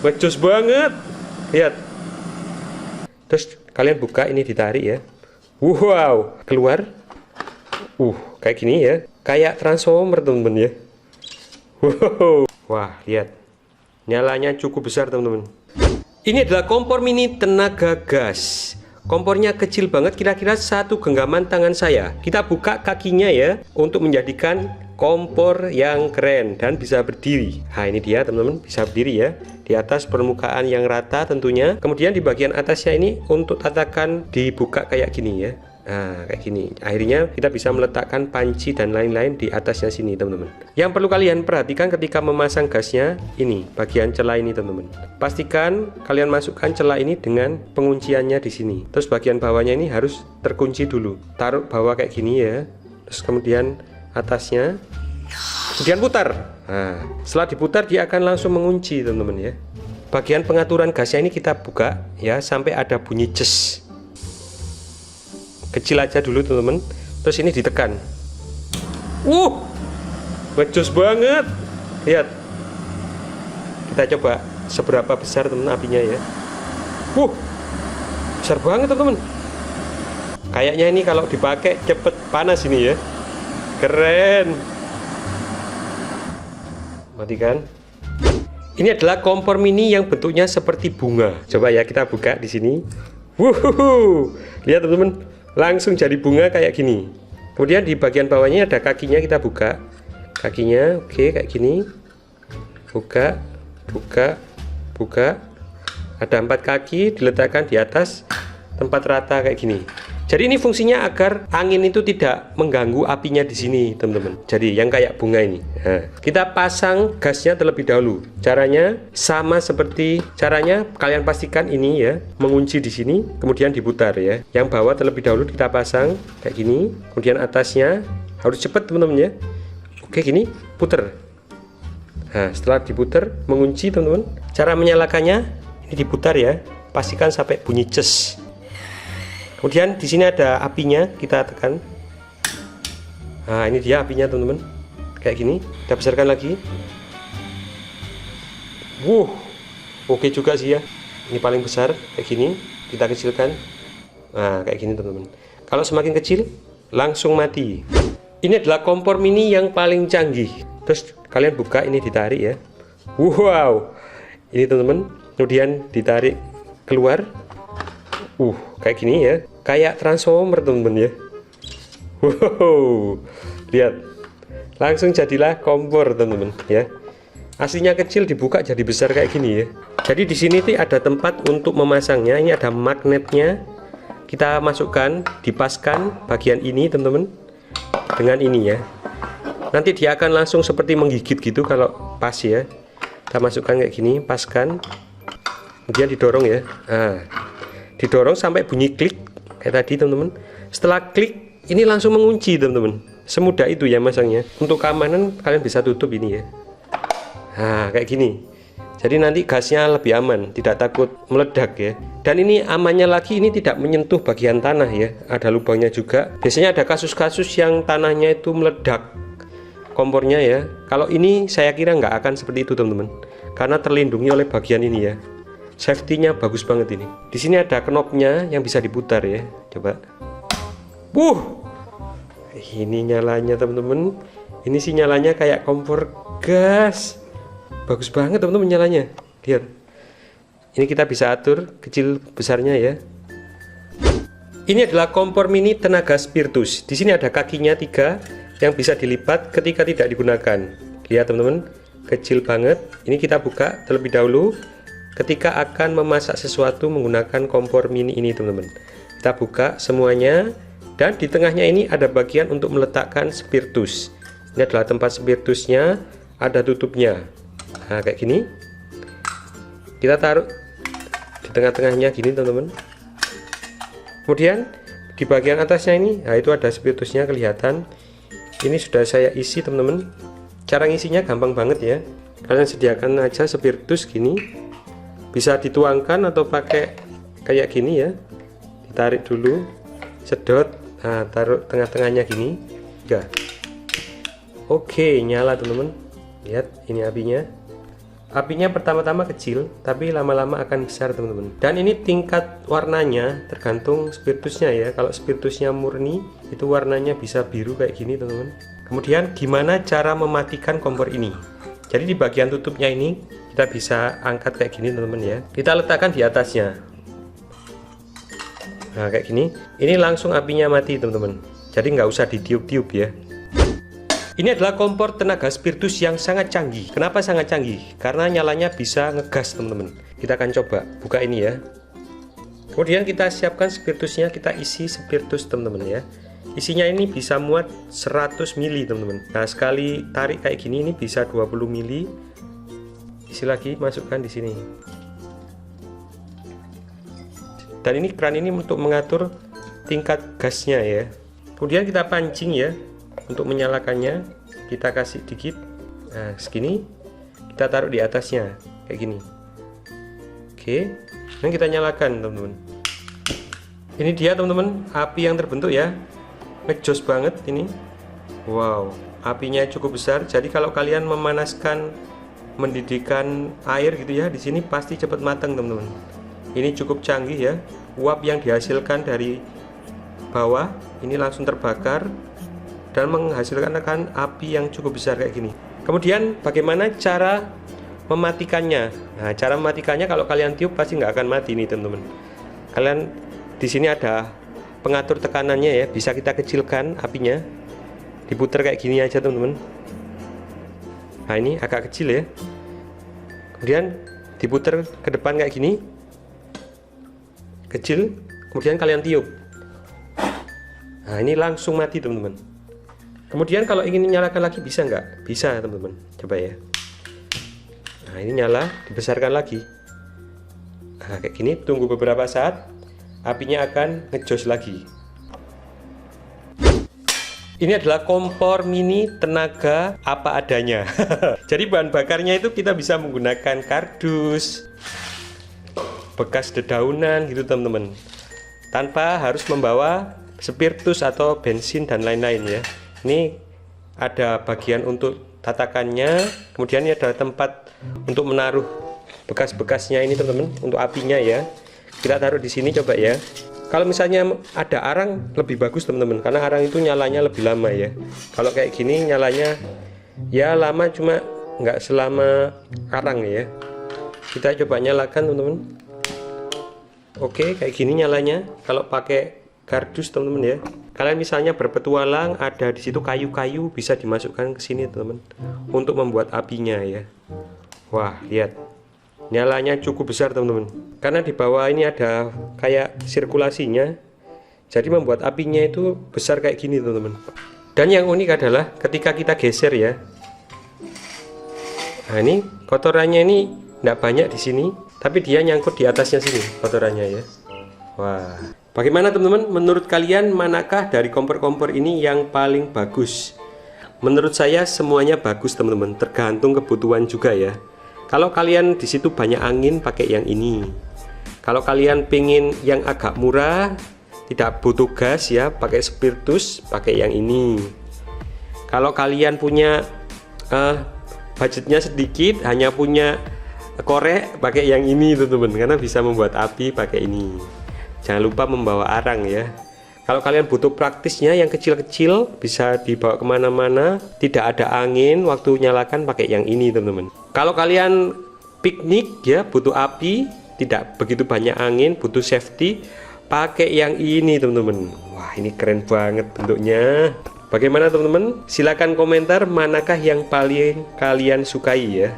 Becus banget. Lihat. Terus kalian buka, ini ditarik ya. Wow, keluar. Kayak gini ya. Kayak transformer teman-teman ya. Wow. Wah, lihat. Nyalanya cukup besar teman-teman. Ini adalah kompor mini tenaga gas. Kompornya kecil banget, kira-kira satu genggaman tangan saya. Kita buka kakinya ya, untuk menjadikan kompor yang keren dan bisa berdiri. Nah, ini dia teman-teman, bisa berdiri ya. Di atas permukaan yang rata tentunya. Kemudian di bagian atasnya ini untuk tatakan dibuka kayak gini ya. Nah, kayak gini. Akhirnya kita bisa meletakkan panci dan lain-lain di atasnya sini teman-teman. Yang perlu kalian perhatikan ketika memasang gasnya, ini bagian celah ini teman-teman. Pastikan kalian masukkan celah ini dengan pengunciannya di sini. Terus bagian bawahnya ini harus terkunci dulu. Taruh bawah kayak gini ya. Terus kemudian atasnya, kemudian putar. Nah, setelah diputar dia akan langsung mengunci teman-teman ya. Bagian pengaturan gasnya ini kita buka ya sampai ada bunyi ces. Kecil aja dulu teman-teman. Terus ini ditekan. Becus banget. Lihat. Kita coba seberapa besar teman apinya ya. Besar banget teman-teman. Kayaknya ini kalau dipakai cepet panas ini ya. Keren. Matikan. Ini adalah kompor mini yang bentuknya seperti bunga. Coba ya kita buka di sini. Lihat teman-teman. Langsung jadi bunga kayak gini. Kemudian di bagian bawahnya ada kakinya, kita buka kakinya. Oke, kayak gini. Buka. Ada 4 kaki diletakkan di atas tempat rata kayak gini. Jadi ini fungsinya agar angin itu tidak mengganggu apinya di sini teman-teman. Jadi yang kayak bunga ini. Nah, kita pasang gasnya terlebih dahulu. Caranya sama seperti caranya, kalian pastikan ini ya, mengunci di sini, kemudian diputar ya. Yang bawah terlebih dahulu kita pasang kayak gini, kemudian atasnya harus cepat teman-teman ya. Oke, gini, putar. Nah, setelah diputar, mengunci teman-teman. Cara menyalakannya ini diputar ya. Pastikan sampai bunyi ces. Kemudian di sini ada apinya, kita tekan. Nah, ini dia apinya teman-teman. Kayak gini, kita besarkan lagi. Oke juga sih ya. Ini paling besar kayak gini, kita kecilkan. Nah, kayak gini teman-teman. Kalau semakin kecil, langsung mati. Ini adalah kompor mini yang paling canggih. Terus kalian buka, ini ditarik ya. Wow. Ini teman-teman, kemudian ditarik keluar. Kayak gini ya. Kayak transformer teman-teman ya. Wow. Lihat. Langsung jadilah kompor teman-teman ya. Aslinya kecil dibuka jadi besar kayak gini ya. Jadi di sini tuh ada tempat untuk memasangnya. Ini ada magnetnya. Kita masukkan, dipaskan bagian ini teman-teman. Dengan ini ya. Nanti dia akan langsung seperti menggigit gitu kalau pas ya. Kita masukkan kayak gini, paskan. Kemudian didorong ya. Nah, didorong sampai bunyi klik kayak tadi teman-teman. Setelah klik ini langsung mengunci teman-teman. Semudah itu ya masangnya. Untuk keamanan kalian bisa tutup ini ya. Nah, kayak gini. Jadi nanti gasnya lebih aman, tidak takut meledak ya. Dan ini amannya lagi, ini tidak menyentuh bagian tanah ya. Ada lubangnya juga. Biasanya ada kasus-kasus yang tanahnya itu meledak kompornya ya. Kalau ini saya kira nggak akan seperti itu teman-teman. Karena terlindungi oleh bagian ini ya. Safety-nya bagus banget ini. Di sini ada knopnya yang bisa diputar ya. Coba. Ini nyalanya teman-teman. Ini sih nyalanya kayak kompor gas. Bagus banget teman-teman nyalanya. Lihat. Ini kita bisa atur kecil besarnya ya. Ini adalah kompor mini tenaga spiritus. Di sini ada kakinya 3 yang bisa dilipat ketika tidak digunakan. Lihat teman-teman, kecil banget. Ini kita buka terlebih dahulu. Ketika akan memasak sesuatu menggunakan kompor mini ini teman-teman, kita buka semuanya, dan di tengahnya ini ada bagian untuk meletakkan spiritus. Ini adalah tempat spiritusnya, ada tutupnya. Nah, kayak gini kita taruh di tengah-tengahnya gini teman-teman. Kemudian di bagian atasnya ini, nah itu ada spiritusnya kelihatan. Ini sudah saya isi teman-teman. Cara ngisinya gampang banget ya. Kalian sediakan aja spiritus gini. Bisa dituangkan atau pakai kayak gini ya. Ditarik dulu, sedot, nah taruh tengah-tengahnya gini. Oke, nyala teman-teman. Lihat ini apinya. Apinya pertama-tama kecil, tapi lama-lama akan besar teman-teman. Dan ini tingkat warnanya tergantung spiritusnya ya. Kalau spiritusnya murni, itu warnanya bisa biru kayak gini teman-teman. Kemudian gimana cara mematikan kompor ini? Jadi di bagian tutupnya ini, kita bisa angkat kayak gini teman-teman ya. Kita letakkan di atasnya. Nah kayak gini, ini langsung apinya mati teman-teman. Jadi nggak usah ditiup-tiup ya. Ini adalah kompor tenaga spiritus yang sangat canggih. Kenapa sangat canggih? Karena nyalanya bisa ngegas teman-teman. Kita akan coba buka ini ya. Kemudian kita siapkan spiritusnya, kita isi spiritus teman-teman ya. Isinya ini bisa muat 100 ml teman-teman. Nah sekali tarik kayak gini ini bisa 20 ml. Isi lagi, masukkan di sini. Dan ini keran ini untuk mengatur tingkat gasnya ya. Kemudian kita pancing ya. Untuk menyalakannya kita kasih dikit, nah segini, kita taruh di atasnya kayak gini. Oke, dan kita nyalakan teman-teman. Ini dia teman-teman api yang terbentuk ya, ngejos banget ini. Wow, apinya cukup besar. Jadi kalau kalian memanaskan, mendidihkan air gitu ya, di sini pasti cepat matang teman-teman. Ini cukup canggih ya. Uap yang dihasilkan dari bawah ini langsung terbakar dan menghasilkan api yang cukup besar kayak gini. Kemudian bagaimana cara mematikannya? Nah, cara mematikannya kalau kalian tiup pasti nggak akan mati nih teman-teman. Kalian di sini ada pengatur tekanannya ya, bisa kita kecilkan apinya. Diputar kayak gini aja teman-teman. Nah ini agak kecil ya. Kemudian diputar ke depan kayak gini, kecil. Kemudian kalian tiup. Nah ini langsung mati teman-teman. Kemudian kalau ingin nyalakan lagi bisa nggak? Bisa teman-teman, coba ya. Nah ini nyala, dibesarkan lagi. Nah kayak gini, tunggu beberapa saat, apinya akan ngejos lagi. Ini adalah kompor mini tenaga apa adanya. Jadi bahan bakarnya itu kita bisa menggunakan kardus, bekas dedaunan gitu teman-teman, tanpa harus membawa spiritus atau bensin dan lain-lain ya. Ini ada bagian untuk tatakannya, kemudian ini ada tempat untuk menaruh bekas-bekasnya ini teman-teman, untuk apinya ya. Kita taruh di sini coba ya. Kalau misalnya ada arang lebih bagus teman-teman, karena arang itu nyalanya lebih lama ya. Kalau kayak gini nyalanya ya lama, cuma nggak selama arang ya. Kita coba nyalakan teman-teman. Oke, kayak gini nyalanya kalau pakai kardus teman-teman ya. Kalian misalnya berpetualang, ada di situ kayu-kayu, bisa dimasukkan ke sini teman-teman untuk membuat apinya ya. Wah, lihat. Nyalanya cukup besar teman-teman. Karena di bawah ini ada kayak sirkulasinya. Jadi membuat apinya itu besar kayak gini teman-teman. Dan yang unik adalah ketika kita geser ya. Nah, ini kotorannya ini enggak banyak di sini, tapi dia nyangkut di atasnya sini kotorannya ya. Wah. Bagaimana teman-teman, menurut kalian manakah dari kompor-kompor ini yang paling bagus? Menurut saya semuanya bagus teman-teman, tergantung kebutuhan juga ya. Kalau kalian di situ banyak angin, pakai yang ini. Kalau kalian pengen yang agak murah, tidak butuh gas ya, pakai spiritus, pakai yang ini. Kalau kalian punya budgetnya sedikit, hanya punya korek, pakai yang ini teman-teman, karena bisa membuat api pakai ini. Jangan lupa membawa arang ya. Kalau kalian butuh praktisnya yang kecil-kecil, bisa dibawa kemana-mana, tidak ada angin, waktu nyalakan pakai yang ini teman-teman. Kalau kalian piknik ya, butuh api, tidak begitu banyak angin, butuh safety, pakai yang ini teman-teman. Wah ini keren banget bentuknya. Bagaimana teman-teman? Silahkan komentar manakah yang paling kalian sukai ya.